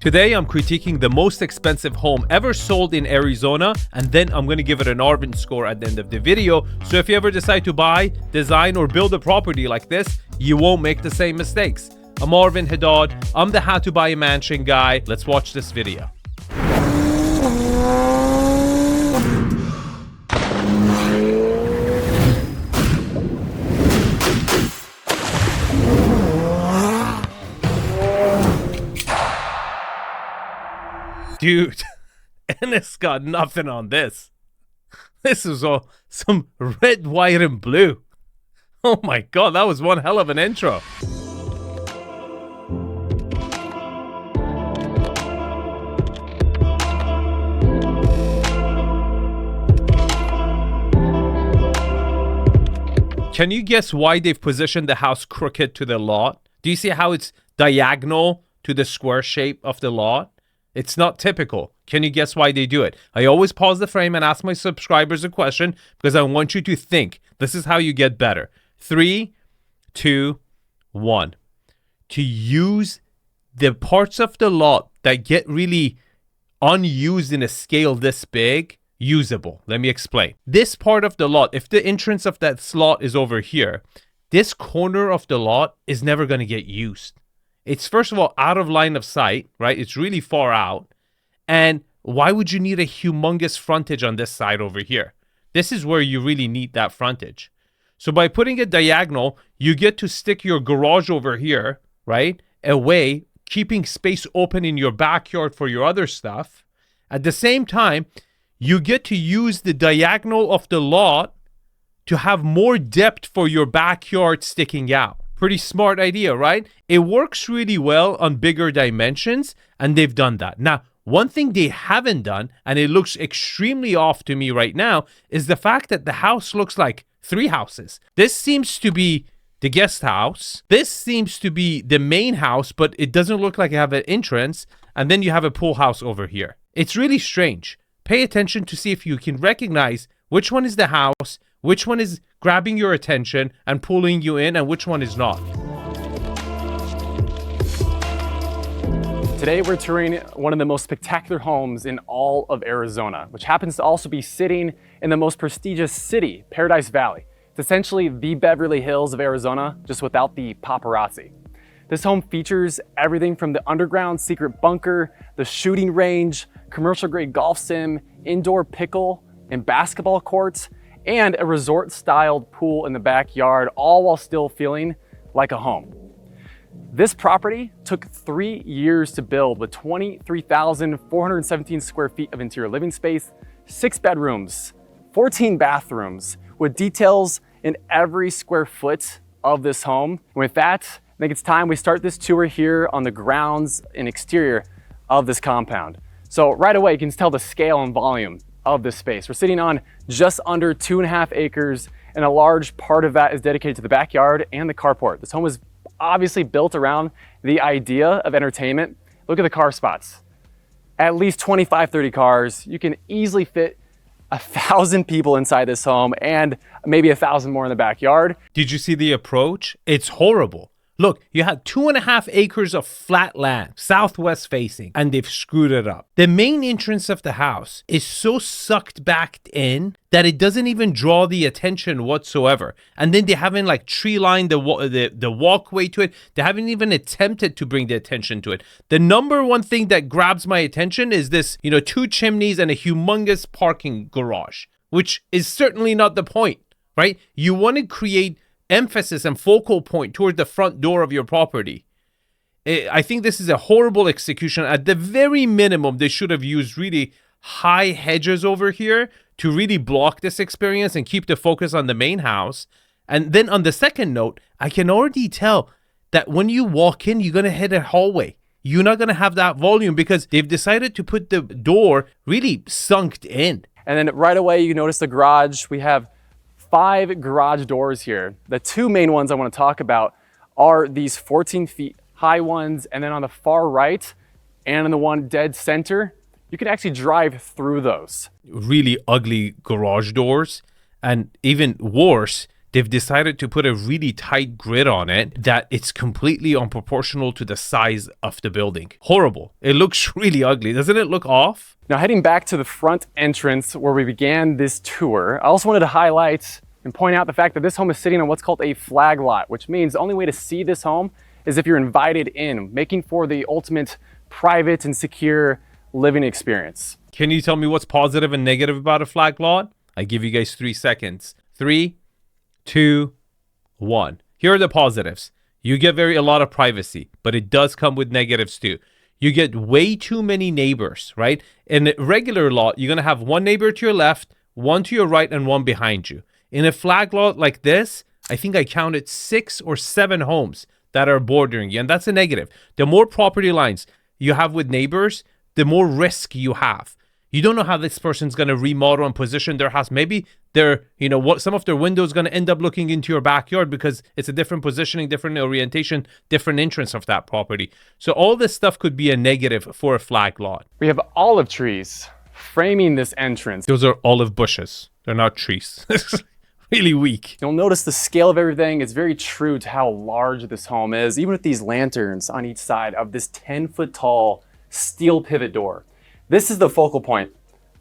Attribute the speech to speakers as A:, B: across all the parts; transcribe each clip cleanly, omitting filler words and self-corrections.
A: Today, I'm critiquing the most expensive home ever sold in Arizona, and then I'm going to give it an Arvin score at the end of the video. So if you ever decide to buy, design, or build a property like this, you won't make the same mistakes. I'm Arvin Haddad. I'm the how to buy a mansion guy. Let's watch this video. Dude, Ennis got nothing on this. This is all some red, white, and blue. Oh my god, that was one hell of an intro. Can you guess why they've positioned the house crooked to the lot? Do you see how it's diagonal to the square shape of the lot? It's not typical. Can you guess why they do it? I always pause the frame and ask my subscribers a question because I want you to think. This is how you get better. 3, 2, 1. To use the parts of the lot that get really unused in a scale this big, usable. Let me explain. This part of the lot, if the entrance of that slot is over here, this corner of the lot is never going to get used. It's first of all out of line of sight, right? It's really far out. And why would you need a humongous frontage on this side over here? This is where you really need that frontage. So by putting it diagonal, you get to stick your garage over here, right? Away, keeping space open in your backyard for your other stuff. At the same time, you get to use the diagonal of the lot to have more depth for your backyard sticking out. Pretty smart idea, right? It works really well on bigger dimensions, and they've done that. Now, one thing they haven't done, and it looks extremely off to me right now, is the fact that the house looks like 3 houses. This seems to be the guest house. This seems to be the main house, but it doesn't look like you have an entrance, and then you have a pool house over here. It's really strange. Pay attention to see if you can recognize which one is the house, which one is grabbing your attention and pulling you in, and which one is not.
B: Today we're touring one of the most spectacular homes in all of Arizona, which happens to also be sitting in the most prestigious city, Paradise Valley. It's essentially the Beverly Hills of Arizona, just without the paparazzi. This home features everything from the underground secret bunker, the shooting range, commercial grade golf sim, indoor pickle and basketball courts, and a resort-styled pool in the backyard, all while still feeling like a home. This property took 3 years to build with 23,417 square feet of interior living space, 6 bedrooms, 14 bathrooms, with details in every square foot of this home. With that, I think it's time we start this tour here on the grounds and exterior of this compound. So right away, you can tell the scale and volume of this space. We're sitting on just under 2.5 acres, and a large part of that is dedicated to the backyard and the carport. This home is obviously built around the idea of entertainment. Look at the car spots. At least 25, 30 cars. You can easily fit 1,000 people inside this home and maybe 1,000 more in the backyard.
A: Did you see the approach? It's horrible. Look, you had 2.5 acres of flat land, southwest facing, and they've screwed it up. The main entrance of the house is so sucked back in that it doesn't even draw the attention whatsoever. And then they haven't like tree lined the walkway to it. They haven't even attempted to bring the attention to it. The number one thing that grabs my attention is this, 2 chimneys and a humongous parking garage, which is certainly not the point, right? You want to create emphasis and focal point toward the front door of your property. I think this is a horrible execution. At the very minimum, they should have used really high hedges over here to really block this experience and keep the focus on the main house. And then on the second note, I can already tell that when you walk in, you're going to hit a hallway. You're not going to have that volume because they've decided to put the door really sunk in.
B: And then right away, you notice the garage. We have 5 garage doors here. The 2 main ones I want to talk about are these 14 feet high ones, and then on the far right and in the one dead center, you can actually drive through those.
A: Really ugly garage doors, and even worse, they've decided to put a really tight grid on it that it's completely unproportional to the size of the building. Horrible. It looks really ugly. Doesn't it look off?
B: Now heading back to the front entrance where we began this tour, I also wanted to highlight and point out the fact that this home is sitting on what's called a flag lot, which means the only way to see this home is if you're invited in, making for the ultimate private and secure living experience.
A: Can you tell me what's positive and negative about a flag lot? I give you guys 3 seconds. 3, 2, 1. Here are the positives. You get a lot of privacy, but it does come with negatives too. You get way too many neighbors, right? In a regular lot, you're going to have one neighbor to your left, one to your right, and one behind you. In a flag lot like this, I think I counted 6 or 7 homes that are bordering you, and that's a negative. The more property lines you have with neighbors, the more risk you have. You don't know how this person's going to remodel and position their house. Maybe some of their windows going to end up looking into your backyard because it's a different positioning, different orientation, different entrance of that property. So all this stuff could be a negative for a flag lot.
B: We have olive trees framing this entrance.
A: Those are olive bushes. They're not trees. Really weak.
B: You'll notice the scale of everything is very true to how large this home is, even with these lanterns on each side of this 10-foot tall steel pivot door. This is the focal point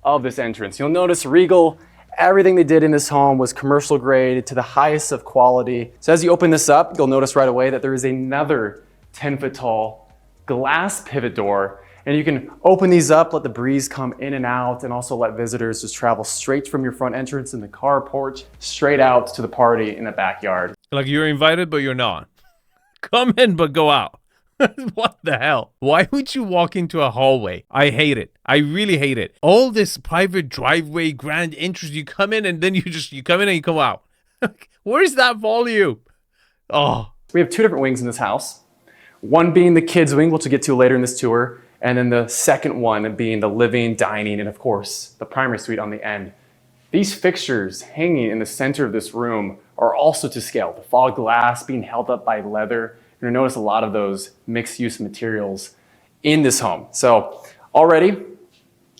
B: of this entrance. You'll notice Regal, everything they did in this home was commercial grade to the highest of quality. So as you open this up, you'll notice right away that there is another 10-foot tall glass pivot door. And you can open these up, let the breeze come in and out, and also let visitors just travel straight from your front entrance in the car porch, straight out to the party in the backyard.
A: Like you're invited, but you're not. Come in, but go out. What the hell? Why would you walk into a hallway? I hate it. I really hate it. All this private driveway, grand entrance, you come in and then you come in and you come out. Where's that volume? Oh.
B: We have 2 different wings in this house. One being the kids wing, which we'll get to later in this tour. And then the second one being the living, dining, and of course, the primary suite on the end. These fixtures hanging in the center of this room are also to scale. The fog glass being held up by leather. You're gonna notice a lot of those mixed use materials in this home. So already,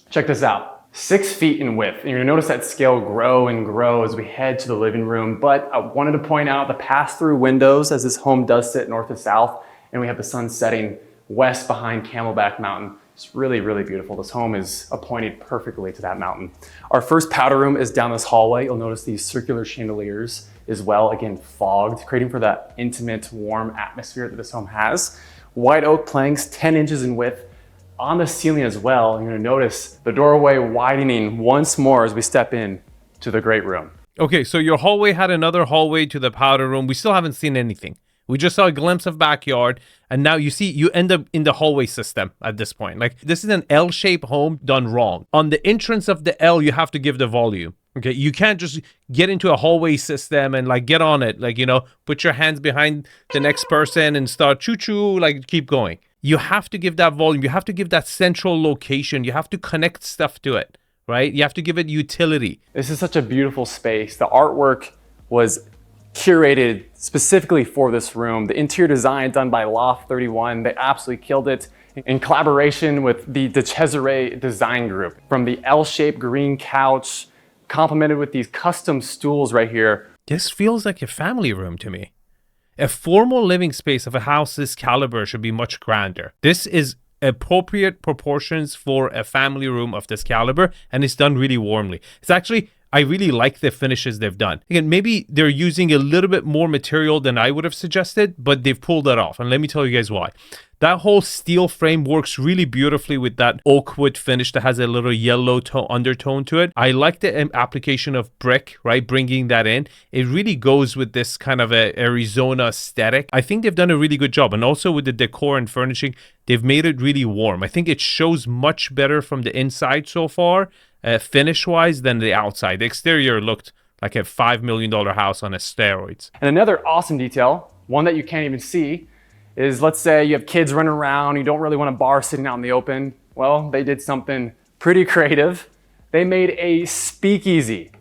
B: check this out. 6 feet in width. And you're gonna notice that scale grow and grow as we head to the living room. But I wanted to point out the pass-through windows as this home does sit north to south, and we have the sun setting west behind Camelback Mountain. It's really, really beautiful. This home is appointed perfectly to that mountain. Our first powder room is down this hallway. You'll notice these circular chandeliers as well, again, fogged, creating for that intimate, warm atmosphere that this home has. White oak planks, 10 inches in width on the ceiling as well. You're gonna notice the doorway widening once more as we step in to the great room.
A: Okay, so your hallway had another hallway to the powder room. We still haven't seen anything. We just saw a glimpse of backyard, and now you end up in the hallway system at this point. Like, this is an L-shaped home done wrong. On the entrance of the L, you have to give the volume. Okay, you can't just get into a hallway system and get on it, put your hands behind the next person and start choo-choo, keep going. You have to give that volume. You have to give that central location. You have to connect stuff to it, right? You have to give it utility.
B: This is such a beautiful space. The artwork was curated specifically for this room. The interior design done by Loft 31, they absolutely killed it in collaboration with the De Cesare design group. From the L-shaped green couch, complemented with these custom stools right here.
A: This feels like a family room to me. A formal living space of a house this caliber should be much grander. This is appropriate proportions for a family room of this caliber, and it's done really warmly. It's actually, I really like the finishes they've done. Again, maybe they're using a little bit more material than I would have suggested, but they've pulled that off. And let me tell you guys why. That whole steel frame works really beautifully with that oak wood finish that has a little yellow undertone to it. I like the application of brick, right? Bringing that in. It really goes with this kind of a Arizona aesthetic. I think they've done a really good job. And also with the decor and furnishing, they've made it really warm. I think it shows much better from the inside so far, finish-wise, than the outside. The exterior looked like a $5 million house on steroids.
B: And another awesome detail, one that you can't even see, is let's say you have kids running around, you don't really want a bar sitting out in the open. Well, they did something pretty creative. They made a speakeasy.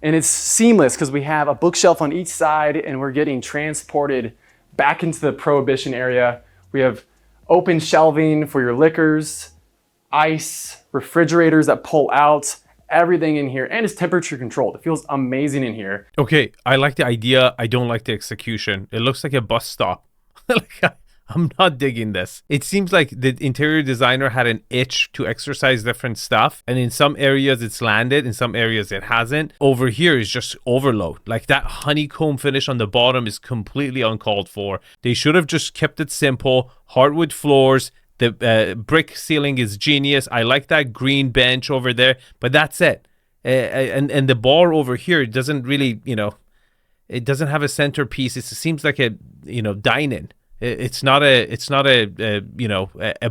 B: And it's seamless because we have a bookshelf on each side and we're getting transported back into the prohibition area. We have open shelving for your liquors, ice, refrigerators that pull out. everything in here, and it's temperature controlled. It feels amazing in here.
A: Okay, I like the idea. I don't like the execution. It looks like a bus stop. I'm not digging this. It seems like the interior designer had an itch to exercise different stuff. And in some areas it's landed, in some areas it hasn't. Over here is just overload. Like that honeycomb finish on the bottom is completely uncalled for. They should have just kept it simple. Hardwood floors. The brick ceiling is genius. I like that green bench over there, but that's it. And the bar over here doesn't really, it doesn't have a centerpiece. It seems like a, dine-in. It's not a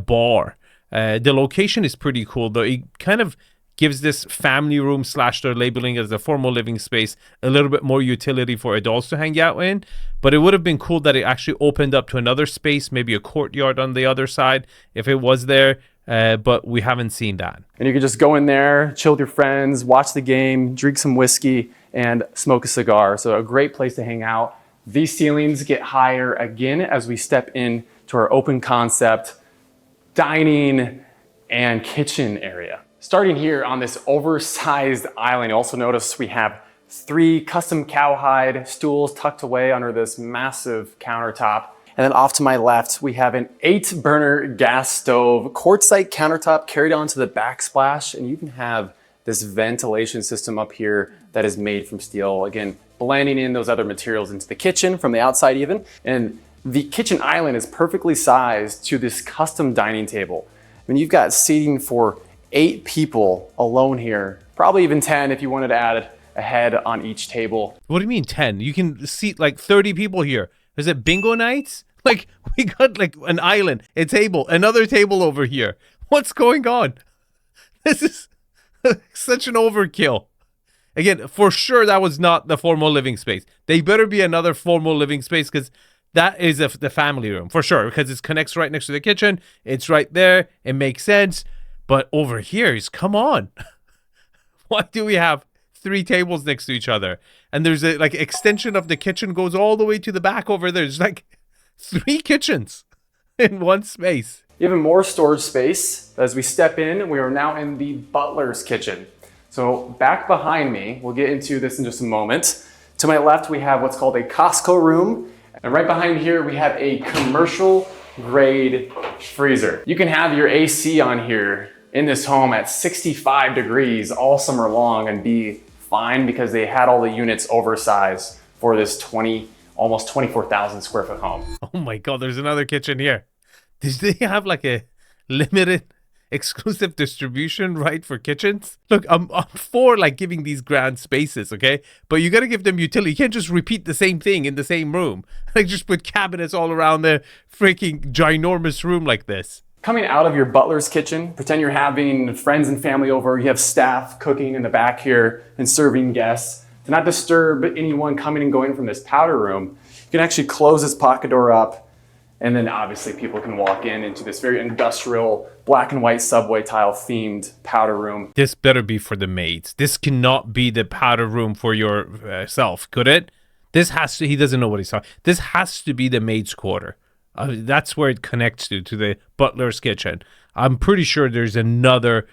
A: bar. The location is pretty cool though. It kind of gives this family room / they're labeling as a formal living space a little bit more utility for adults to hang out in. But it would have been cool that it actually opened up to another space, maybe a courtyard on the other side if it was there. But we haven't seen that.
B: And you can just go in there, chill with your friends, watch the game, drink some whiskey, and smoke a cigar. So a great place to hang out. These ceilings get higher again as we step in to our open concept dining and kitchen area. Starting here on this oversized island, you also notice we have 3 custom cowhide stools tucked away under this massive countertop. And then off to my left, we have an 8-burner gas stove, quartzite countertop carried onto the backsplash, and you can have this ventilation system up here that is made from steel. Again, blending in those other materials into the kitchen from the outside even. And the kitchen island is perfectly sized to this custom dining table. I mean, you've got seating for 8 people alone here, probably even 10 if you wanted to add a head on each table.
A: What do you mean 10? You can seat like 30 people here. Is it bingo nights? Like we got like an island, a table, another table over here. What's going on? This is such an overkill. Again, for sure that was not the formal living space. They better be another formal living space because that is the family room for sure because it connects right next to the kitchen. It's right there. It makes sense. But over here is, come on. Why do we have 3 tables next to each other? And there's a like extension of the kitchen goes all the way to the back over there. There's like 3 kitchens in one space.
B: Even more storage space. As we step in, we are now in the butler's kitchen. So back behind me, we'll get into this in just a moment. To my left, we have what's called a Costco room. And right behind here, we have a commercial grade freezer. You can have your AC on here in this home at 65 degrees all summer long and be fine because they had all the units oversized for this almost 24,000 square foot home.
A: Oh my God, there's another kitchen here. Did they have like a limited exclusive distribution right for kitchens? Look, I'm for like giving these grand spaces, okay? But you got to give them utility. You can't just repeat the same thing in the same room. Like just put cabinets all around the freaking ginormous room like this.
B: Coming out of your butler's kitchen, pretend you're having friends and family over. You have staff cooking in the back here and serving guests. To not disturb anyone coming and going from this powder room, you can actually close this pocket door up, and then obviously people can walk into this very industrial black and white subway tile themed powder room.
A: This better be for the maids. This cannot be the powder room for yourself, could it? This has to, he doesn't know what he's talking. This has to be the maid's quarter. That's where it connects to the butler's kitchen. I'm pretty sure there's another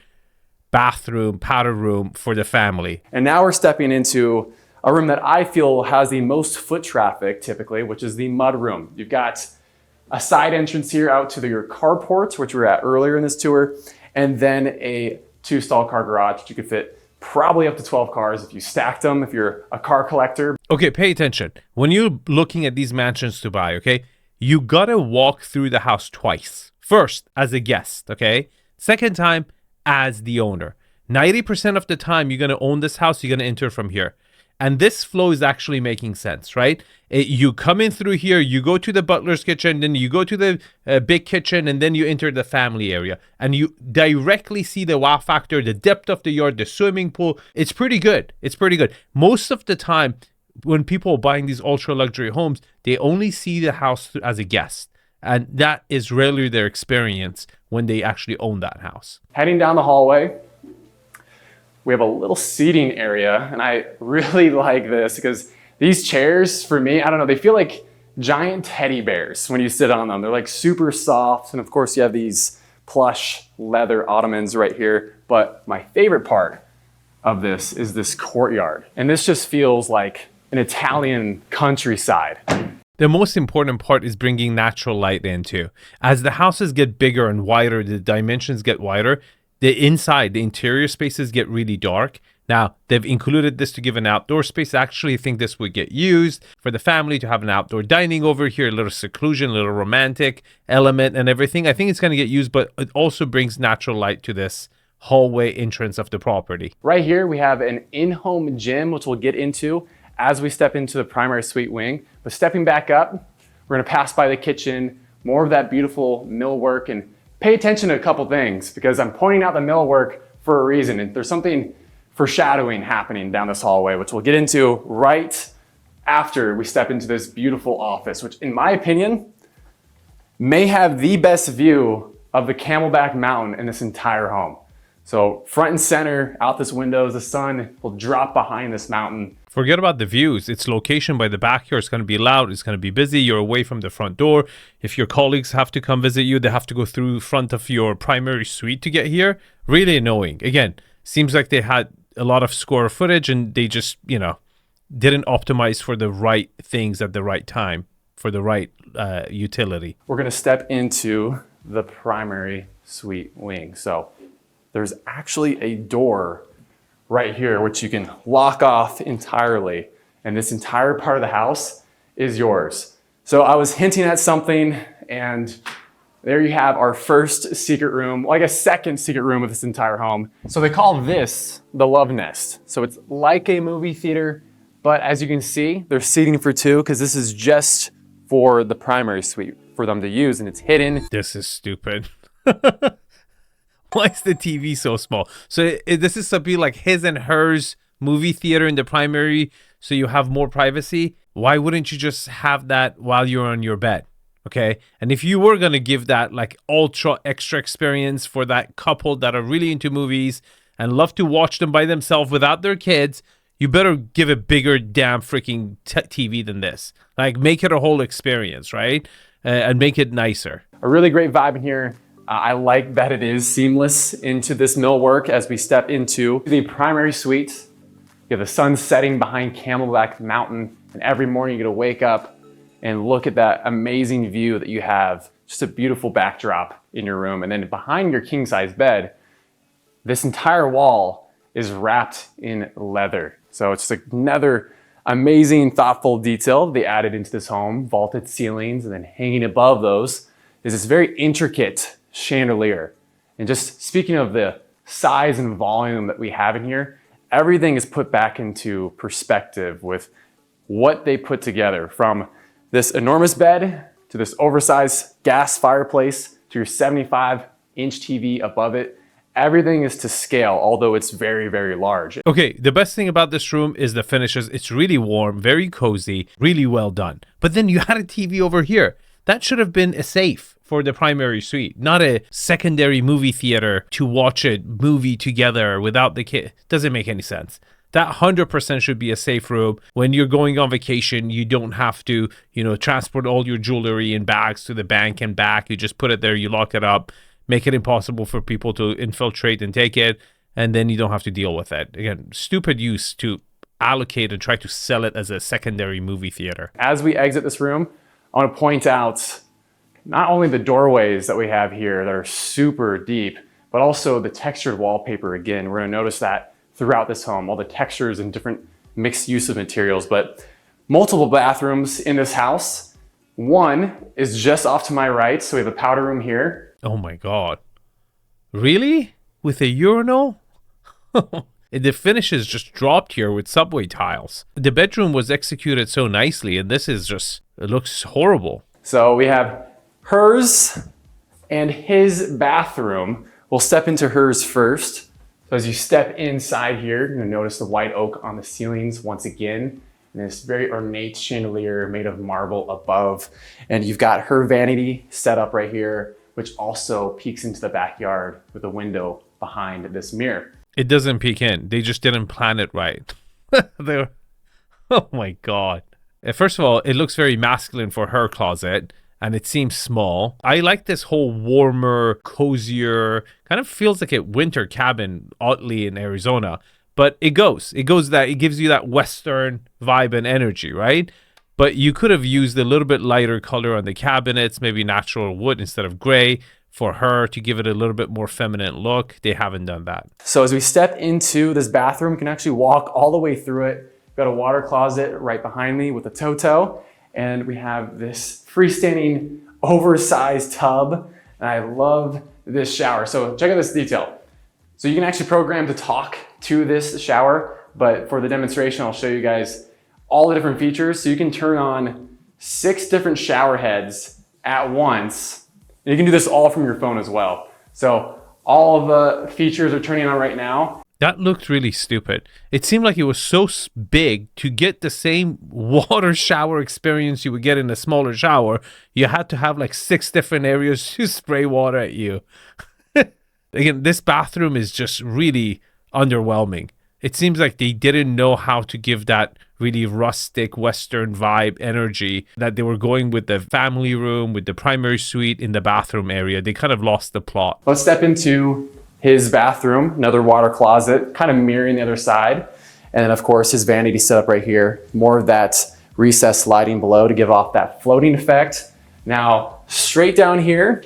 A: bathroom, powder room for the family.
B: And now we're stepping into a room that I feel has the most foot traffic typically, which is the mud room. You've got a side entrance here out to your carport, which we were at earlier in this tour, and then a 2-stall car garage that you could fit probably up to 12 cars if you stacked them, if you're a car collector.
A: Okay, pay attention. When you're looking at these mansions to buy, okay, you gotta walk through the house twice. First, as a guest, okay? Second time, as the owner. 90% of the time you're gonna own this house, you're gonna enter from here. And this flow is actually making sense, right? You come in through here, you go to the butler's kitchen, then you go to the big kitchen, and then you enter the family area. And you directly see the wow factor, the depth of the yard, the swimming pool. It's pretty good. It's pretty good. Most of the time, when people are buying these ultra luxury homes, they only see the house as a guest. And that is rarely their experience when they actually own that house.
B: Heading down the hallway, we have a little seating area. And I really like this because these chairs, for me, I don't know, they feel like giant teddy bears when you sit on them. They're like super soft. And of course, you have these plush leather ottomans right here. But my favorite part of this is this courtyard. And this just feels like an Italian countryside.
A: The most important part is bringing natural light into. As the houses get bigger and wider, the dimensions get wider, the inside, the interior spaces get really dark. Now, they've included this to give an outdoor space. I actually think this would get used for the family to have an outdoor dining over here, a little seclusion, a little romantic element and everything. I think it's going to get used, but it also brings natural light to this hallway entrance of the property.
B: Right here, we have an in-home gym, which we'll get into as we step into the primary suite wing. But stepping back up, we're gonna pass by the kitchen, more of that beautiful millwork, and pay attention to a couple things because I'm pointing out the millwork for a reason. And there's something foreshadowing happening down this hallway, which we'll get into right after we step into this beautiful office, which in my opinion, may have the best view of the Camelback Mountain in this entire home. So front and center, out this window, the sun will drop behind this mountain.
A: Forget about the views. Its location by the backyard is going to be loud. It's going to be busy. You're away from the front door. If your colleagues have to come visit you, they have to go through front of your primary suite to get here. Really annoying. Again, seems like they had a lot of square footage and they just, didn't optimize for the right things at the right time for the right utility.
B: We're going to step into the primary suite wing. So there's actually a door right here, which you can lock off entirely. And this entire part of the house is yours. So I was hinting at something, and there you have our first secret room, like a second secret room of this entire home. So they call this the Love Nest. So it's like a movie theater, but as you can see, there's seating for two because this is just for the primary suite for them to use, and it's hidden.
A: This is stupid. Why is the TV so small? So this is to be like his and hers movie theater in the primary, so you have more privacy. Why wouldn't you just have that while you're on your bed? Okay. And if you were going to give that like ultra extra experience for that couple that are really into movies and love to watch them by themselves without their kids, you better give a bigger damn freaking TV than this. Like make it a whole experience, right? And make it nicer.
B: A really great vibe in here. I like that it is seamless into this millwork as we step into the primary suite. You have the sun setting behind Camelback Mountain, and every morning you get to wake up and look at that amazing view that you have. Just a beautiful backdrop in your room. And then behind your king-size bed, this entire wall is wrapped in leather. So it's just another amazing, thoughtful detail they added into this home. Vaulted ceilings, and then hanging above those is this very intricate chandelier. And just speaking of the size and volume that we have in here, everything is put back into perspective with what they put together, from this enormous bed to this oversized gas fireplace to your 75-inch TV above it. Everything is to scale, although it's very, very large.
A: Okay, the best thing about this room is the finishes. It's really warm, very cozy, really well done. But then you had a TV over here. That should have been a safe for the primary suite, not a secondary movie theater to watch a movie together without the kid. Doesn't make any sense. That 100% should be a safe room. When you're going on vacation, you don't have to, transport all your jewelry in bags to the bank and back. You just put it there, you lock it up, make it impossible for people to infiltrate and take it, and then you don't have to deal with it. Again, stupid use to allocate and try to sell it as a secondary movie theater.
B: As we exit this room, I want to point out not only the doorways that we have here that are super deep, but also the textured wallpaper. Again, we're going to notice that throughout this home, all the textures and different mixed use of materials, but multiple bathrooms in this house. One is just off to my right, so we have a powder room here.
A: Oh my God. Really? With a urinal? The finishes just dropped here with subway tiles. The bedroom was executed so nicely, and this is just, it looks horrible.
B: So we have hers and his bathroom. We'll step into hers first. So as you step inside here, you're gonna notice the white oak on the ceilings once again, and this very ornate chandelier made of marble above. And you've got her vanity set up right here, which also peeks into the backyard with a window behind this mirror.
A: It doesn't peek in. They just didn't plan it right. Oh my God. First of all, it looks very masculine for her closet, and it seems small. I like this whole warmer, cozier, kind of feels like a winter cabin, oddly, in Arizona. but it goes that it gives you that Western vibe and energy, right? But you could have used a little bit lighter color on the cabinets, maybe natural wood instead of gray, for her to give it a little bit more feminine look. They haven't done that.
B: So as we step into this bathroom, you can actually walk all the way through it. We've got a water closet right behind me with a Toto, and we have this freestanding oversized tub, and I love this shower. So check out this detail. So you can actually program to talk to this shower, but for the demonstration, I'll show you guys all the different features. So you can turn on 6 different shower heads at once. And you can do this all from your phone as well. So all of the features are turning on right now.
A: That looked really stupid. It seemed like it was so big to get the same water shower experience you would get in a smaller shower. You had to have like 6 different areas to spray water at you. Again, this bathroom is just really underwhelming. It seems like they didn't know how to give that really rustic Western vibe energy that they were going with the family room, with the primary suite in the bathroom area. They kind of lost the plot.
B: Let's step into his bathroom, another water closet, kind of mirroring the other side. And then of course his vanity setup right here, more of that recessed lighting below to give off that floating effect. Now straight down here,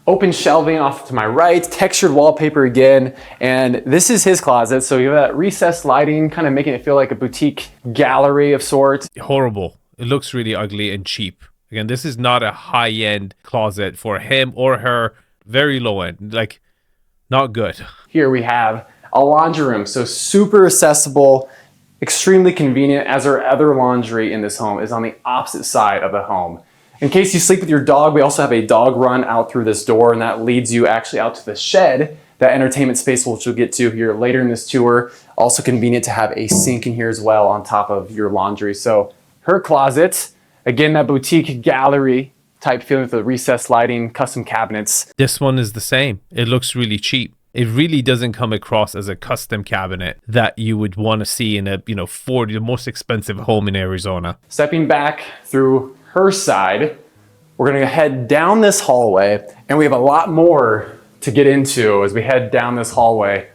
B: open shelving off to my right, textured wallpaper again, and this is his closet. So you have that recessed lighting, kind of making it feel like a boutique gallery of sorts.
A: Horrible. It looks really ugly and cheap. Again, this is not a high-end closet for him or her. Very low-end, like not good.
B: Here we have a laundry room, so super accessible, extremely convenient, as our other laundry in this home is on the opposite side of the home. In case you sleep with your dog, we also have a dog run out through this door, and that leads you actually out to the shed, that entertainment space, which we'll get to here later in this tour. Also convenient to have a sink in here as well on top of your laundry. So her closet, again, that boutique gallery type feeling with the recessed lighting, custom cabinets.
A: This one is the same. It looks really cheap. It really doesn't come across as a custom cabinet that you would want to see in a, the most expensive home in Arizona.
B: Stepping back through her side, we're gonna head down this hallway, and we have a lot more to get into as we head down this hallway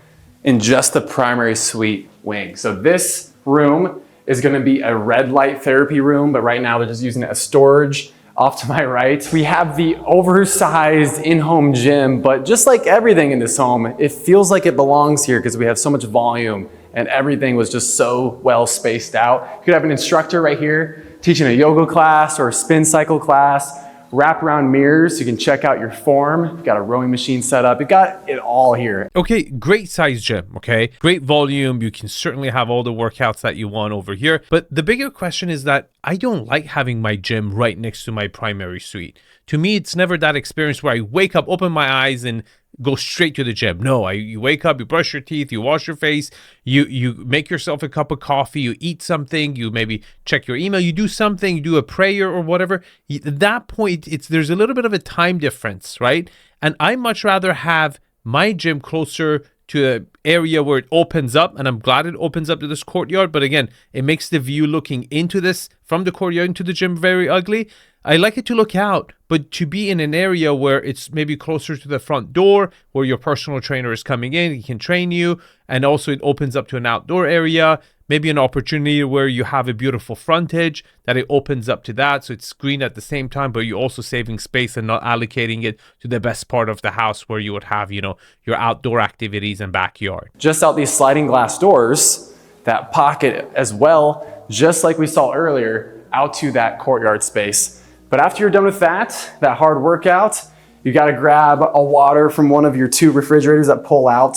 B: in just the primary suite wing. So this room is gonna be a red light therapy room, but right now they're just using it as storage. Off to my right, we have the oversized in-home gym, but just like everything in this home, it feels like it belongs here because we have so much volume and everything was just so well spaced out. You could have an instructor right here teaching a yoga class or a spin cycle class, wraparound mirrors, so you can check out your form. You've got a rowing machine set up. You've got it all here.
A: Okay, great size gym, okay? Great volume. You can certainly have all the workouts that you want over here. But the bigger question is that I don't like having my gym right next to my primary suite. To me, it's never that experience where I wake up, open my eyes, and go straight to the gym. No, you wake up, you brush your teeth, you wash your face, you make yourself a cup of coffee, you eat something, you maybe check your email, you do something, you do a prayer or whatever. At that point, there's a little bit of a time difference, right? And I much rather have my gym closer to an area where it opens up, and I'm glad it opens up to this courtyard. But again, it makes the view looking into this from the courtyard into the gym very ugly. I like it to look out, but to be in an area where it's maybe closer to the front door, where your personal trainer is coming in, he can train you, and also it opens up to an outdoor area, maybe an opportunity where you have a beautiful frontage that it opens up to that, so it's green at the same time, but you're also saving space and not allocating it to the best part of the house where you would have, your outdoor activities and backyard.
B: Just out these sliding glass doors, that pocket as well, just like we saw earlier, out to that courtyard space. But after you're done with that hard workout, you gotta grab a water from one of your 2 refrigerators that pull out.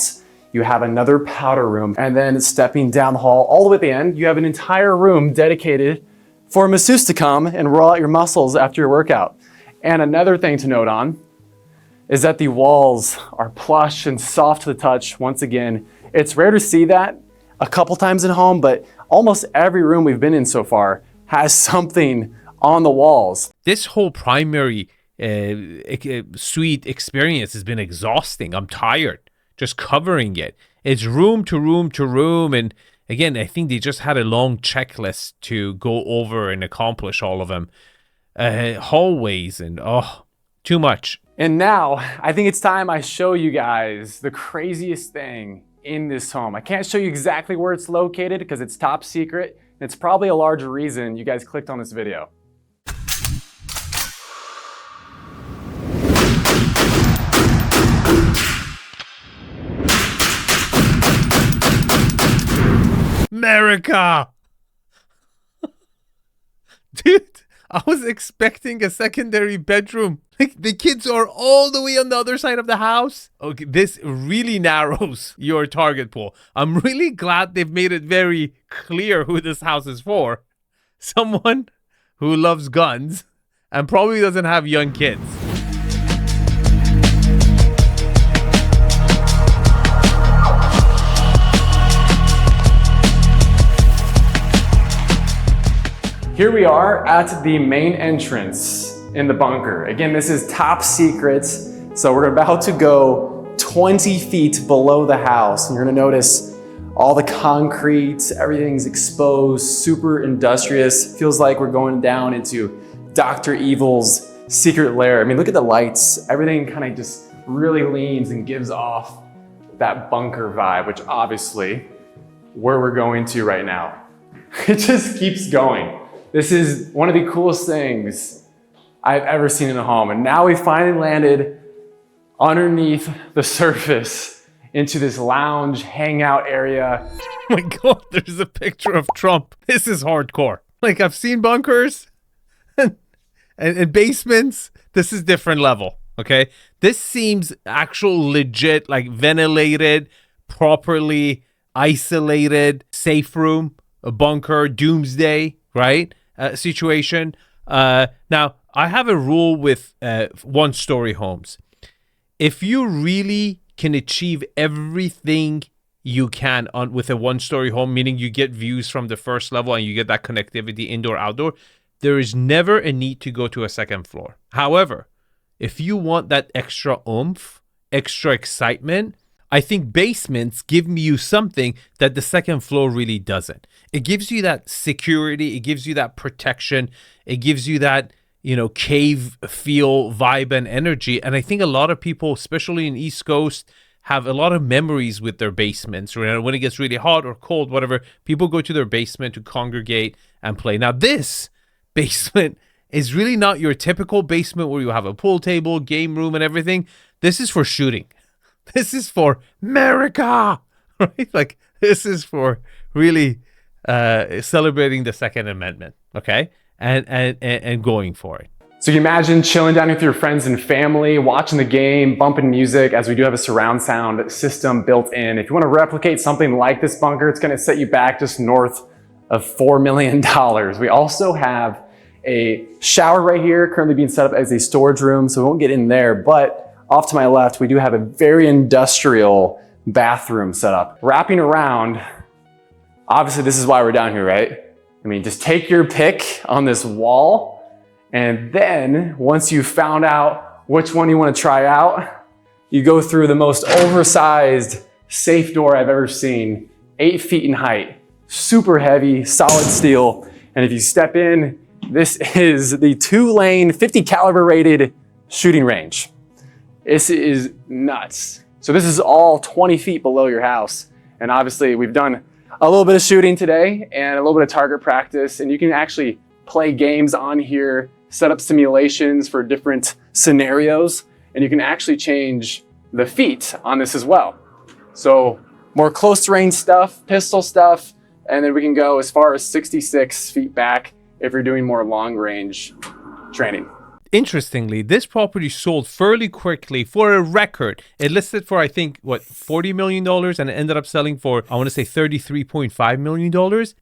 B: You have another powder room, and then stepping down the hall all the way at the end, you have an entire room dedicated for a masseuse to come and roll out your muscles after your workout. And another thing to note on is that the walls are plush and soft to the touch. Once again, it's rare to see that a couple times in home, but almost every room we've been in so far has something on the walls.
A: This whole primary suite experience has been exhausting. I'm tired just covering it. It's room to room to room, and again, I think they just had a long checklist to go over and accomplish all of them. Hallways and too much.
B: And now I think it's time I show you guys the craziest thing in this home. I can't show you exactly where it's located because it's top secret. And it's probably a large reason you guys clicked on this video.
A: America! Dude, I was expecting a secondary bedroom. Like, the kids are all the way on the other side of the house. Okay, this really narrows your target pool. I'm really glad they've made it very clear who this house is for. Someone who loves guns and probably doesn't have young kids.
B: Here we are at the main entrance in the bunker. Again, this is top secret. So we're about to go 20 feet below the house. And you're gonna notice all the concrete, everything's exposed, super industrious. Feels like we're going down into Dr. Evil's secret lair. I mean, look at the lights. Everything kind of just really leans and gives off that bunker vibe, which obviously where we're going to right now. It just keeps going. This is one of the coolest things I've ever seen in a home. And now we finally landed underneath the surface into this lounge hangout area.
A: Oh my God, there's a picture of Trump. This is hardcore. Like, I've seen bunkers and basements. This is different level, okay? This seems actual legit, like ventilated, properly isolated, safe room, a bunker, doomsday, right? Situation. Now, I have a rule with one-story homes. If you really can achieve everything you can with a one-story home, meaning you get views from the first level and you get that connectivity indoor-outdoor, there is never a need to go to a second floor. However, if you want that extra oomph, extra excitement, I think basements give you something that the second floor really doesn't. It gives you that security. It gives you that protection. It gives you that, cave feel, vibe, and energy. And I think a lot of people, especially in East Coast, have a lot of memories with their basements. When it gets really hot or cold, whatever, people go to their basement to congregate and play. Now, this basement is really not your typical basement where you have a pool table, game room, and everything. This is for shooting. This is for America, right? Like, this is for really celebrating the Second Amendment, okay? And going for it.
B: So you imagine chilling down with your friends and family, watching the game, bumping music, as we do have a surround sound system built in. If you want to replicate something like this bunker, it's going to set you back just north of $4 million. We also have a shower right here, currently being set up as a storage room, so we won't get in there, but off to my left, we do have a very industrial bathroom set up. Wrapping around, obviously this is why we're down here, right? I mean, just take your pick on this wall, and then once you've found out which one you want to try out, you go through the most oversized safe door I've ever seen, 8 feet in height, super heavy, solid steel. And if you step in, this is the 2-lane, 50 caliber rated shooting range. This is nuts. So this is all 20 feet below your house. And obviously we've done a little bit of shooting today and a little bit of target practice, and you can actually play games on here, set up simulations for different scenarios, and you can actually change the feet on this as well. So more close range stuff, pistol stuff, and then we can go as far as 66 feet back if you're doing more long range training.
A: Interestingly, this property sold fairly quickly for a record. It listed for, I think, $40 million, and it ended up selling for, I want to say, $33.5 million.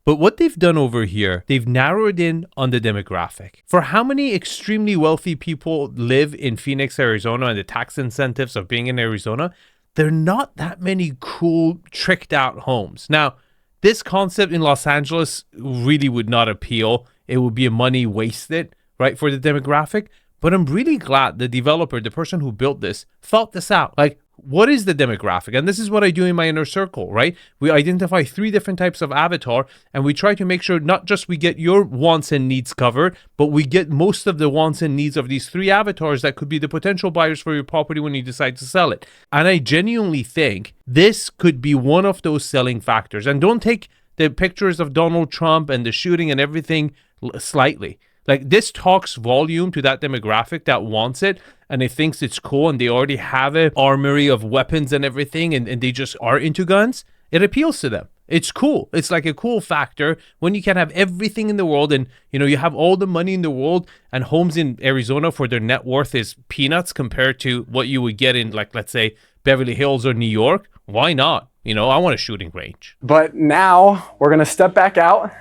A: But what they've done over here, they've narrowed in on the demographic. For how many extremely wealthy people live in Phoenix, Arizona, and the tax incentives of being in Arizona, there are not that many cool, tricked out homes. Now, this concept in Los Angeles really would not appeal. It would be money wasted, right, for the demographic. But I'm really glad the developer, the person who built this, thought this out. Like, what is the demographic? And this is what I do in my inner circle, right? We identify 3 different types of avatar, and we try to make sure not just we get your wants and needs covered, but we get most of the wants and needs of these 3 avatars that could be the potential buyers for your property when you decide to sell it. And I genuinely think this could be one of those selling factors. And don't take the pictures of Donald Trump and the shooting and everything slightly. Like, this talks volume to that demographic that wants it, and it thinks it's cool, and they already have an armory of weapons and everything, and they just are into guns. It appeals to them. It's cool. It's like a cool factor when you can have everything in the world, and you have all the money in the world, and homes in Arizona for their net worth is peanuts compared to what you would get in, like, let's say Beverly Hills or New York. Why not? I want a shooting range.
B: But now we're gonna step back out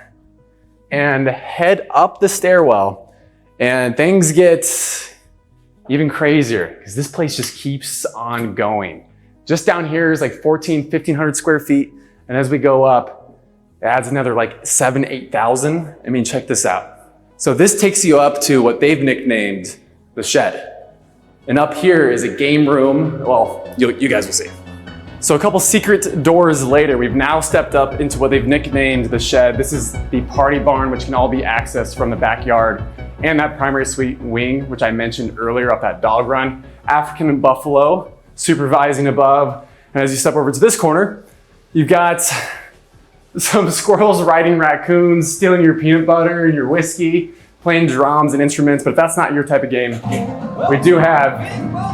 B: and head up the stairwell, and things get even crazier because this place just keeps on going. Just down here is like 1,500 square feet, and as we go up, it adds another like 8,000. I mean, check this out. So this takes you up to what they've nicknamed the shed, and up here is a game room. Well, you guys will see. So a couple secret doors later, we've now stepped up into what they've nicknamed the shed. This is the party barn, which can all be accessed from the backyard, and that primary suite wing, which I mentioned earlier off that dog run. African buffalo supervising above. And as you step over to this corner, you've got some squirrels riding raccoons, stealing your peanut butter and your whiskey, playing drums and instruments. But if that's not your type of game, we do have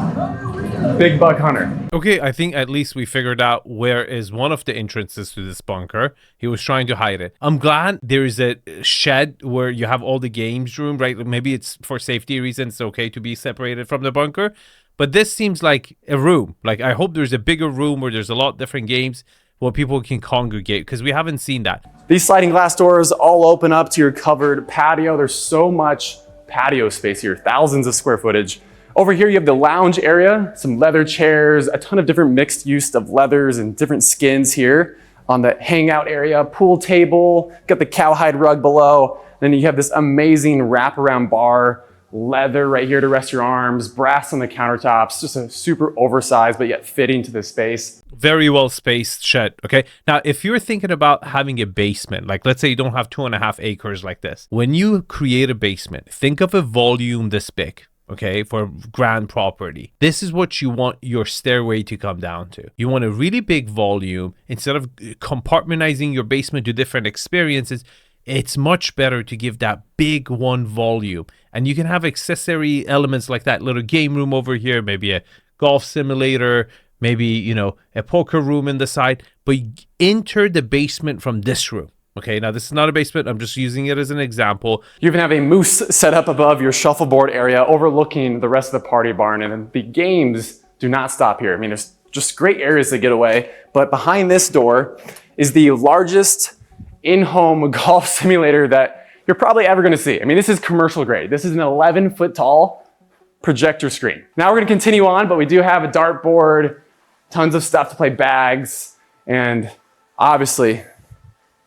B: Big Buck Hunter.
A: Okay, I think at least we figured out where is one of the entrances to this bunker. He was trying to hide it. I'm glad there is a shed where you have all the games room, right? Maybe it's for safety reasons, it's okay to be separated from the bunker. But this seems like a room. Like, I hope there's a bigger room where there's a lot of different games where people can congregate, because we haven't seen that.
B: These sliding glass doors all open up to your covered patio. There's so much patio space here, thousands of square footage. Over here, you have the lounge area, some leather chairs, a ton of different mixed use of leathers and different skins here. On the hangout area, pool table, got the cowhide rug below. Then you have this amazing wraparound bar, leather right here to rest your arms, brass on the countertops, just a super oversized but yet fitting to the space.
A: Very well spaced shed. Okay. Now, if you're thinking about having a basement, like let's say you don't have 2.5 acres like this, when you create a basement, think of a volume this big. Okay, for grand property. This is what you want your stairway to come down to. You want a really big volume. Instead of compartmentalizing your basement to different experiences, it's much better to give that big one volume. And you can have accessory elements like that little game room over here, maybe a golf simulator, maybe, a poker room in the side, but enter the basement from this room. Okay, now this is not a basement. I'm just using it as an example.
B: You even have a moose set up above your shuffleboard area overlooking the rest of the party barn, and the games do not stop here. I mean, there's just great areas to get away, but behind this door is the largest in-home golf simulator that you're probably ever gonna see. I mean, this is commercial grade. This is an 11-foot tall projector screen. Now we're gonna continue on, but we do have a dartboard, tons of stuff to play bags, and obviously,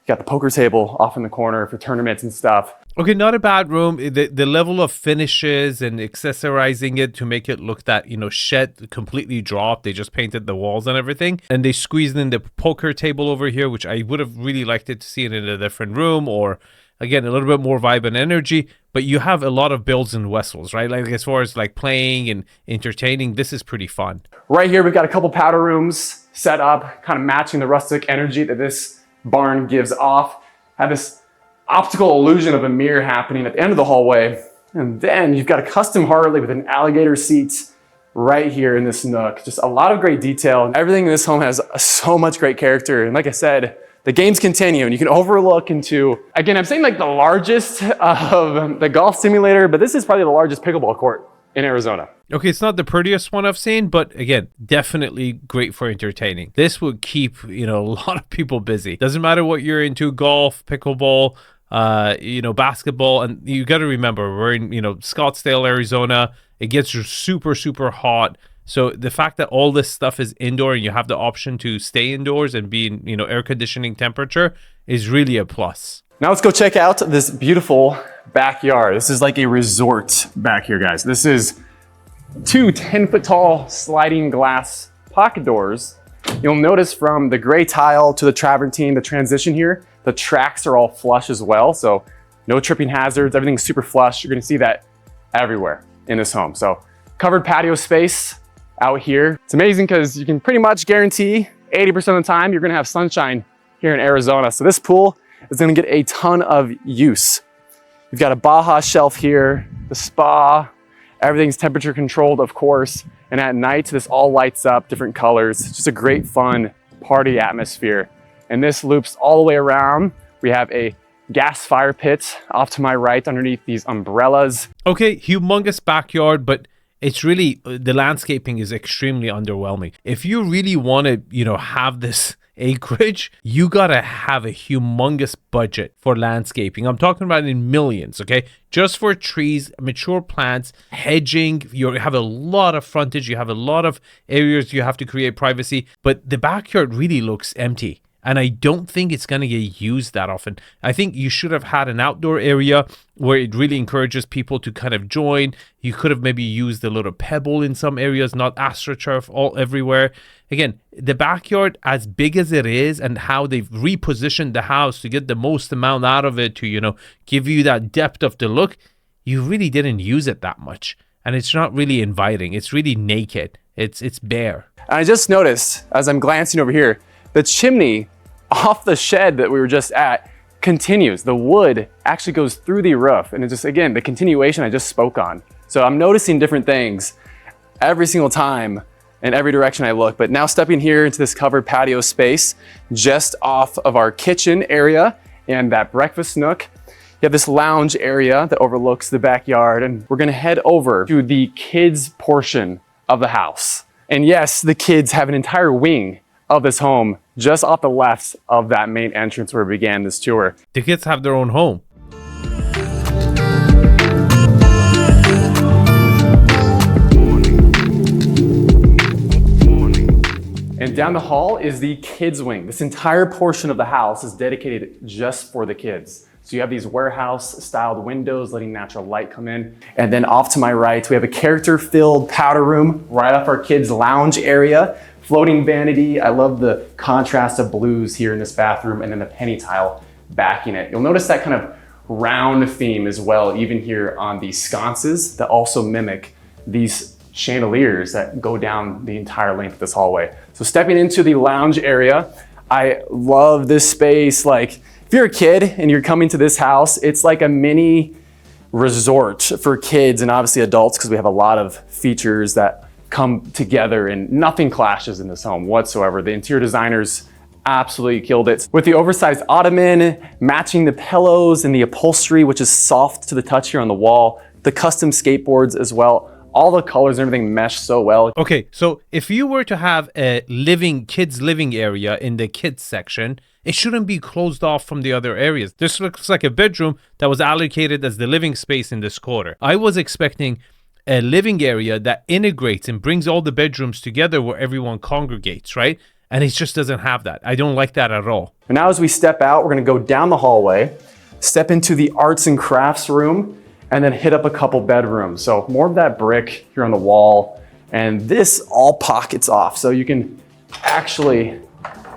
B: got the poker table off in the corner for tournaments and stuff.
A: Okay, not a bad room. The level of finishes and accessorizing it to make it look that, shed completely dropped. They just painted the walls and everything. And they squeezed in the poker table over here, which I would have really liked it to see it in a different room, or again, a little bit more vibe and energy. But you have a lot of bells and whistles, right? Like as far as like playing and entertaining, this is pretty fun.
B: Right here, we've got a couple powder rooms set up, kind of matching the rustic energy that this barn gives off. Have this optical illusion of a mirror happening at the end of the hallway. And then you've got a custom Harley with an alligator seat right here in this nook. Just a lot of great detail. Everything in this home has so much great character. And like I said, the games continue and you can overlook into, again, I'm saying like the largest of the golf simulator, but this is probably the largest pickleball court in Arizona.
A: Okay, it's not the prettiest one I've seen, but again, definitely great for entertaining. This would keep, a lot of people busy. Doesn't matter what you're into, golf, pickleball, basketball. And you got to remember, we're in, Scottsdale, Arizona. It gets super, super hot. So the fact that all this stuff is indoor and you have the option to stay indoors and be in, air conditioning temperature is really a plus.
B: Now let's go check out this beautiful backyard. This is like a resort back here, guys. This is 2 10-foot tall sliding glass pocket doors, you'll notice from the gray tile to the travertine, the transition here, the tracks are all flush as well. So no tripping hazards, everything's super flush. You're gonna see that everywhere in this home. So covered patio space out here. It's amazing because you can pretty much guarantee 80% of the time you're gonna have sunshine here in Arizona. So this pool is gonna get a ton of use. You've got a Baja shelf here, the spa, everything's temperature controlled, of course. And at night, this all lights up, different colors. It's just a great fun party atmosphere. And this loops all the way around. We have a gas fire pit off to my right underneath these umbrellas.
A: Okay, humongous backyard, but it's really, the landscaping is extremely underwhelming. If you really want to, have this acreage, you gotta have a humongous budget for landscaping. I'm talking about in millions, okay? Just for trees, mature plants, hedging. You have a lot of frontage, you have a lot of areas you have to create privacy, but the backyard really looks empty. And I don't think it's going to get used that often. I think you should have had an outdoor area where it really encourages people to kind of join. You could have maybe used a little pebble in some areas, not astroturf all everywhere. Again, the backyard, as big as it is and how they've repositioned the house to get the most amount out of it to, give you that depth of the look, you really didn't use it that much. And it's not really inviting. It's really naked. It's bare.
B: And I just noticed as I'm glancing over here, the chimney off the shed that we were just at continues. The wood actually goes through the roof, and it's just, again, the continuation I just spoke on. So I'm noticing different things every single time in every direction I look. But now stepping here into this covered patio space just off of our kitchen area and that breakfast nook, you have this lounge area that overlooks the backyard, and we're gonna head over to the kids portion of the house. And yes, the kids have an entire wing of this home just off the left of that main entrance where we began this tour.
A: The kids have their own home.
B: And down the hall is the kids wing. This entire portion of the house is dedicated just for the kids. So you have these warehouse styled windows letting natural light come in. And then off to my right, we have a character filled powder room right off our kids lounge area. Floating vanity. I love the contrast of blues here in this bathroom, and then the penny tile backing it. You'll notice that kind of round theme as well, even here on these sconces that also mimic these chandeliers that go down the entire length of this hallway. So stepping into the lounge area, I love this space. Like, if you're a kid and you're coming to this house, it's like a mini resort for kids and obviously adults, because we have a lot of features that come together and nothing clashes in this home whatsoever. The interior designers absolutely killed it. With the oversized ottoman, matching the pillows and the upholstery, which is soft to the touch here on the wall, the custom skateboards as well. All the colors and everything mesh so well.
A: Okay, so if you were to have a kids living area in the kids section, it shouldn't be closed off from the other areas. This looks like a bedroom that was allocated as the living space in this quarter. I was expecting a living area that integrates and brings all the bedrooms together where everyone congregates, right? And it just doesn't have that. I don't like that at all.
B: And now as we step out, we're gonna go down the hallway, step into the arts and crafts room, and then hit up a couple bedrooms. So more of that brick here on the wall, and this all pockets off. So you can actually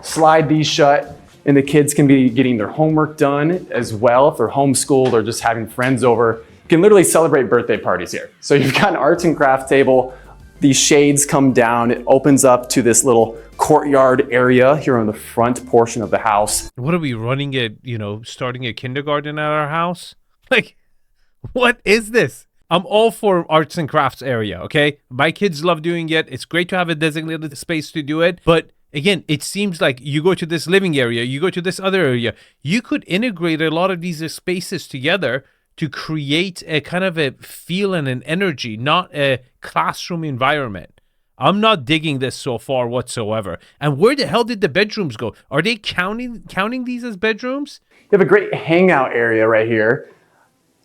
B: slide these shut, and the kids can be getting their homework done as well. If they're homeschooled or just having friends over, you can literally celebrate birthday parties here. So you've got an arts and craft table. These shades come down. It opens up to this little courtyard area here on the front portion of the house.
A: What are we running starting a kindergarten at our house? Like, what is this? I'm all for arts and crafts area, okay? My kids love doing it. It's great to have a designated space to do it. But again, it seems like you go to this living area, you go to this other area. You could integrate a lot of these spaces together to create a kind of a feel and an energy, not a classroom environment. I'm not digging this so far whatsoever. And where the hell did the bedrooms go? Are they counting these as bedrooms?
B: You have a great hangout area right here,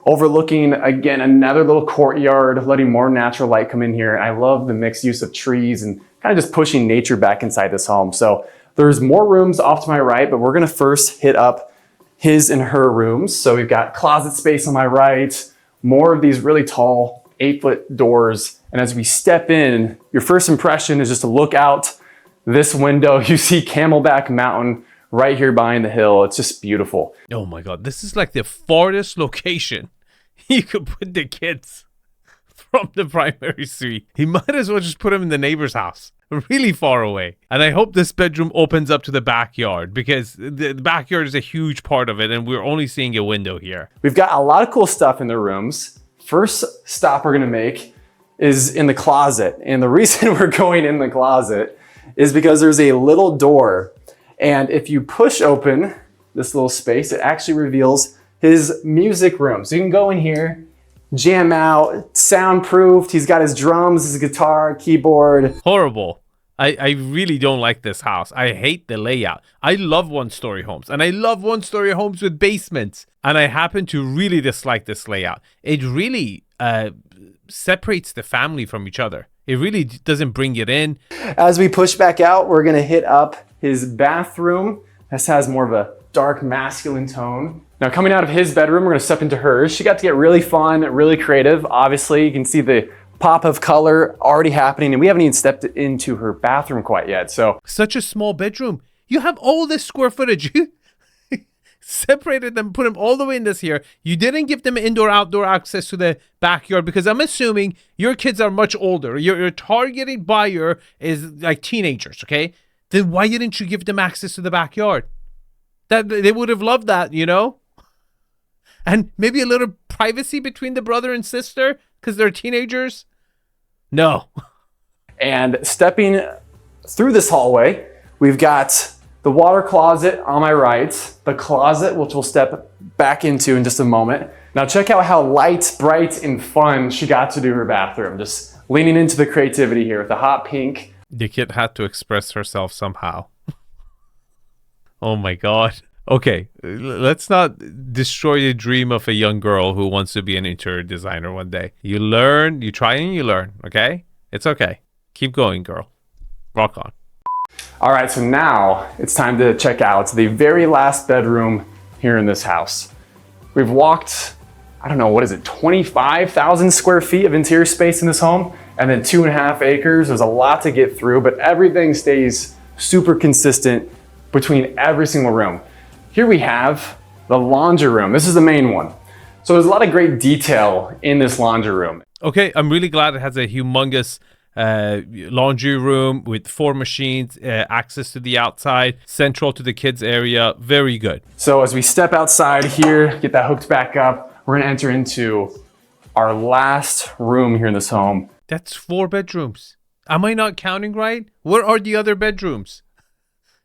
B: overlooking, again, another little courtyard, letting more natural light come in here. And I love the mixed use of trees and kind of just pushing nature back inside this home. So there's more rooms off to my right, but we're gonna first hit up his and her rooms. So we've got closet space on my right, more of these really tall 8-foot doors. And as we step in, your first impression is just to look out this window, you see Camelback Mountain right here behind the hill. It's just beautiful.
A: Oh my God, this is like the farthest location you could put the kids from the primary suite. He might as well just put them in the neighbor's house, really far away. And I hope this bedroom opens up to the backyard, because the backyard is a huge part of it, and we're only seeing a window here.
B: We've got a lot of cool stuff in the rooms. First stop we're gonna make is in the closet. And the reason we're going in the closet is because there's a little door. And if you push open this little space, it actually reveals his music room. So you can go in here, jam out, soundproofed. He's got his drums, his guitar, keyboard.
A: Horrible. I really don't like this house. I hate the layout. I love one-story homes, and I love one-story homes with basements. And I happen to really dislike this layout. It really separates the family from each other. It really doesn't bring it in.
B: As we push back out, we're gonna hit up his bathroom. This has more of a dark masculine tone. Now coming out of his bedroom, we're gonna step into hers. She got to get really fun, really creative. Obviously, you can see the pop of color already happening, and we haven't even stepped into her bathroom quite yet. So
A: such a small bedroom. You have all this square footage. You separated them, put them all the way in this here. You didn't give them indoor-outdoor access to the backyard, because I'm assuming your kids are much older. Your targeted buyer is like teenagers, okay? Then why didn't you give them access to the backyard? That they would have loved that, you know? And maybe a little privacy between the brother and sister because they're teenagers? No.
B: And stepping through this hallway, we've got the water closet on my right, the closet, which we'll step back into in just a moment. Now check out how light, bright, and fun she got to do her bathroom. Just leaning into the creativity here with the hot pink.
A: The kid had to express herself somehow. Oh my God. Okay, let's not destroy the dream of a young girl who wants to be an interior designer one day. You learn, you try and you learn, okay? It's okay. Keep going, girl. Rock on.
B: All right, so now it's time to check out the very last bedroom here in this house. We've walked, I don't know, what is it, 25,000 square feet of interior space in this home, and then 2.5 acres. There's a lot to get through, but everything stays super consistent between every single room. Here we have the laundry room. This is the main one. So there's a lot of great detail in this laundry room.
A: Okay, I'm really glad it has a humongous laundry room with 4 machines, access to the outside, central to the kids area. Very good.
B: So as we step outside here, get that hooked back up, we're gonna enter into our last room here in this home.
A: That's 4 bedrooms. Am I not counting right? Where are the other bedrooms?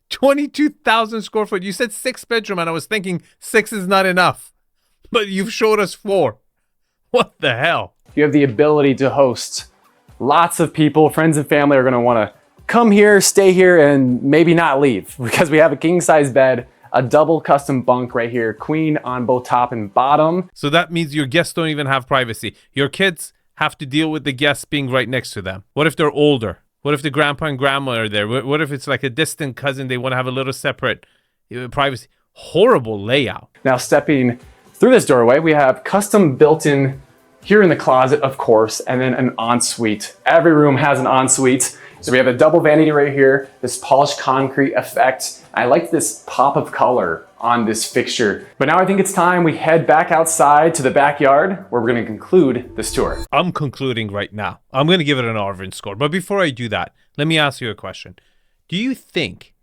A: 22,000 square foot. You said 6 bedroom, and I was thinking 6 is not enough. But you've showed us 4. What the hell?
B: You have the ability to host lots of people. Friends and family are gonna wanna come here, stay here, and maybe not leave, because we have a king size bed, a double custom bunk right here, queen on both top and bottom.
A: So that means your guests don't even have privacy. Your kids have to deal with the guests being right next to them. What if they're older? What if the grandpa and grandma are there? What if it's like a distant cousin? They want to have a little separate privacy. Horrible layout.
B: Now stepping through this doorway, we have custom built-in here in the closet, of course, and then an ensuite. Every room has an ensuite. So we have a double vanity right here, this polished concrete effect. I like this pop of color on this fixture. But now I think it's time we head back outside to the backyard where we're gonna conclude this tour.
A: I'm concluding right now. I'm gonna give it an Arvin score. But before I do that, let me ask you a question. Do you think,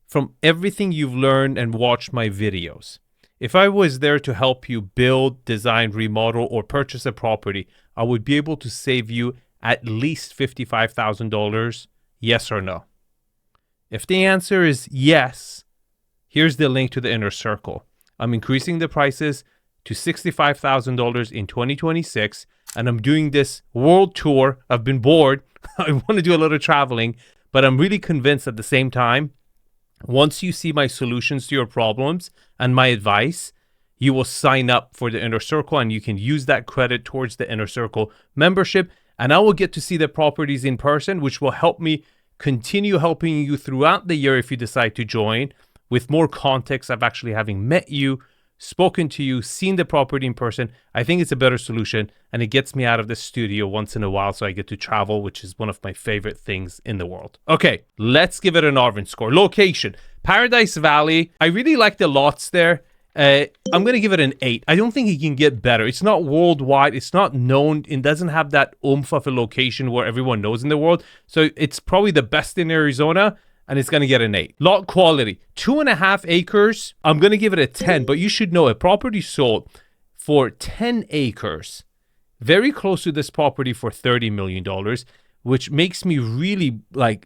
A: from everything you've learned and watched my videos, if I was there to help you build, design, remodel, or purchase a property, I would be able to save you at least $55,000? Yes or no? If the answer is yes, here's the link to the inner circle. I'm increasing the prices to $65,000 in 2026, and I'm doing this world tour. I've been bored. I want to do a little traveling, but I'm really convinced at the same time, once you see my solutions to your problems and my advice, you will sign up for the inner circle, and you can use that credit towards the inner circle membership. And I will get to see the properties in person, which will help me continue helping you throughout the year if you decide to join, with more context of actually having met you, spoken to you, seen the property in person, I think it's a better solution, and it gets me out of the studio once in a while so I get to travel, which is one of my favorite things in the world. Okay, let's give it an Arvin score. Location, Paradise Valley. I really like the lots there. I'm going to give it an 8. I don't think it can get better. It's not worldwide. It's not known. It doesn't have that oomph of a location where everyone knows in the world. So it's probably the best in Arizona, and it's going to get an 8. Lot quality, 2.5 acres. I'm going to give it a 10, but you should know a property sold for 10 acres, very close to this property for $30 million, which makes me really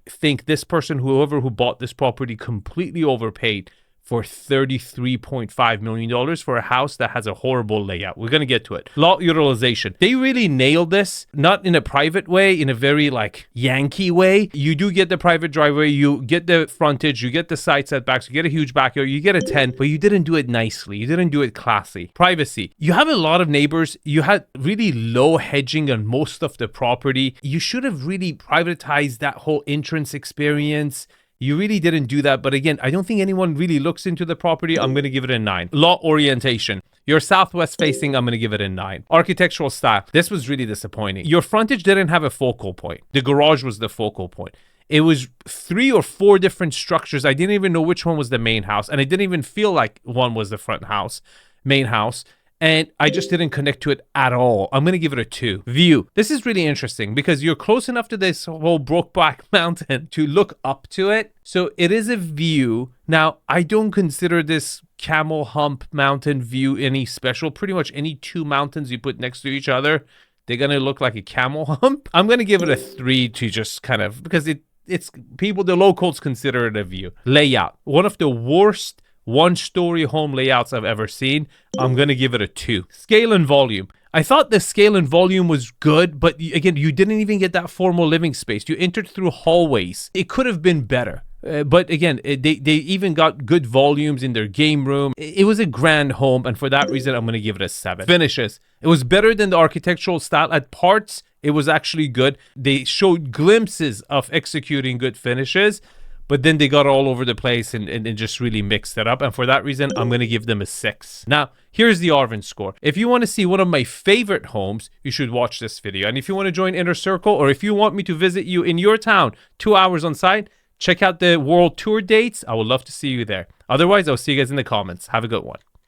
A: think this person, whoever who bought this property, completely overpaid for $33.5 million for a house that has a horrible layout. We're going to get to it. Lot utilization. They really nailed this, not in a private way, in a very Yankee way. You do get the private driveway, you get the frontage, you get the side setbacks, you get a huge backyard, you get a 10, but you didn't do it nicely. You didn't do it classy. Privacy. You have a lot of neighbors. You had really low hedging on most of the property. You should have really privatized that whole entrance experience. You really didn't do that. But again, I don't think anyone really looks into the property. I'm going to give it a 9. Lot orientation. You're southwest facing. I'm going to give it a 9. Architectural style. This was really disappointing. Your frontage didn't have a focal point. The garage was the focal point. It was 3 or 4 different structures. I didn't even know which one was the main house. And it didn't even feel like one was the main house. And I just didn't connect to it at all. I'm going to give it a 2. View. This is really interesting because you're close enough to this whole Brokeback Mountain to look up to it. So it is a view. Now, I don't consider this Camel Hump Mountain view any special. Pretty much any 2 mountains you put next to each other, they're going to look like a camel hump. I'm going to give it a 3 to just because it's people, the locals consider it a view. Layout. One of the worst one-story home layouts I've ever seen. I'm going to give it a 2. Scale and volume. I thought the scale and volume was good, but again, you didn't even get that formal living space. You entered through hallways. It could have been better. But again, they even got good volumes in their game room. It was a grand home, and for that reason, I'm going to give it a 7. Finishes. It was better than the architectural style. At parts, it was actually good. They showed glimpses of executing good finishes, but then they got all over the place and just really mixed it up. And for that reason, I'm going to give them a 6. Now, here's the Arvin score. If you want to see one of my favorite homes, you should watch this video. And if you want to join Inner Circle, or if you want me to visit you in your town 2 hours on site, check out the world tour dates. I would love to see you there. Otherwise, I'll see you guys in the comments. Have a good one.